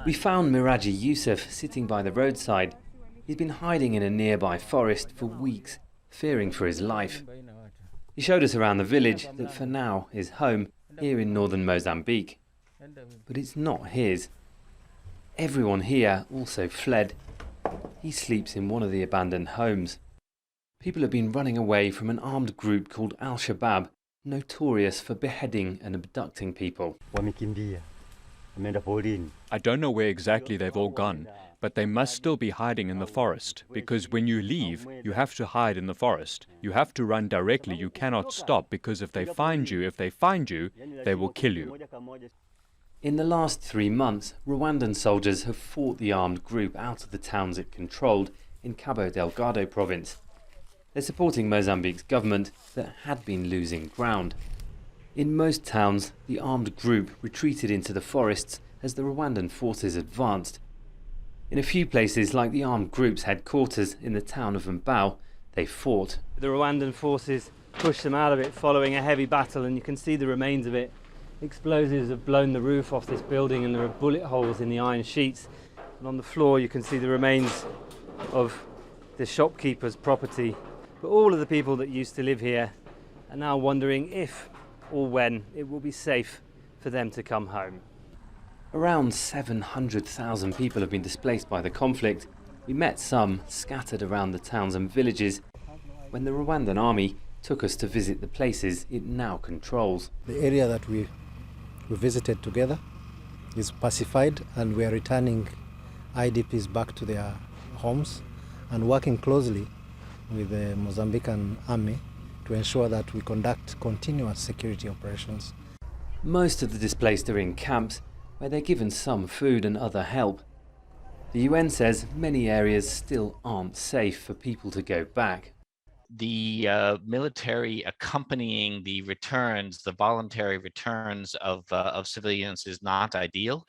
We found MIRAJI YUSUF sitting by the roadside. He's been hiding in a nearby forest for weeks, fearing for his life. He showed us around the village that for now is home here in northern Mozambique. But it's not his. Everyone here also fled. He sleeps in one of the abandoned homes. People have been running away from an armed group called Al-Shabab, notorious for beheading and abducting people. I don't know where exactly they've all gone, but they must still be hiding in the forest, because when you leave, you have to hide in the forest. You have to run directly, you cannot stop, because if they find you, they will kill you. In the last 3 months, Rwandan soldiers have fought the armed group out of the towns it controlled in Cabo Delgado province. They're supporting Mozambique's government that had been losing ground. In most towns, the armed group retreated into the forests as the Rwandan forces advanced. In a few places, like the armed group's headquarters in the town of Mbau, they fought. The Rwandan forces pushed them out of it following a heavy battle, and you can see the remains of it. Explosives have blown the roof off this building and there are bullet holes in the iron sheets. And on the floor you can see the remains of the shopkeeper's property. But all of the people that used to live here are now wondering if or when it will be safe for them to come home. Around 700,000 people have been displaced by the conflict. We met some scattered around the towns and villages when the Rwandan army took us to visit the places it now controls. The area that we visited together is pacified, and we are returning IDPs back to their homes and working closely with the Mozambican army to ensure that we conduct continuous security operations. Most of the displaced are in camps where they're given some food and other help. The UN says many areas still aren't safe for people to go back. The military accompanying the returns, the voluntary returns of civilians is not ideal.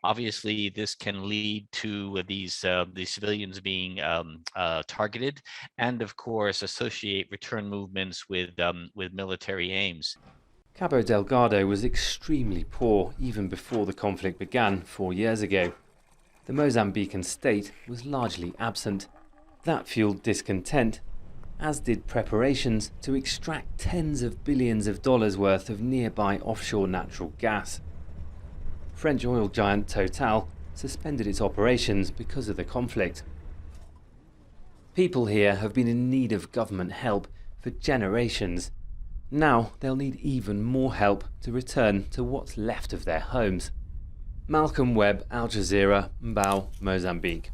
Obviously, this can lead to these civilians being targeted, and of course, associate return movements with military aims. Cabo Delgado was extremely poor even before the conflict began 4 years ago. The Mozambican state was largely absent. That fueled discontent, as did preparations to extract tens of billions of dollars worth of nearby offshore natural gas. French oil giant Total suspended its operations because of the conflict. People here have been in need of government help for generations. Now they'll need even more help to return to what's left of their homes. Malcolm Webb, Al Jazeera, Mbau, Mozambique.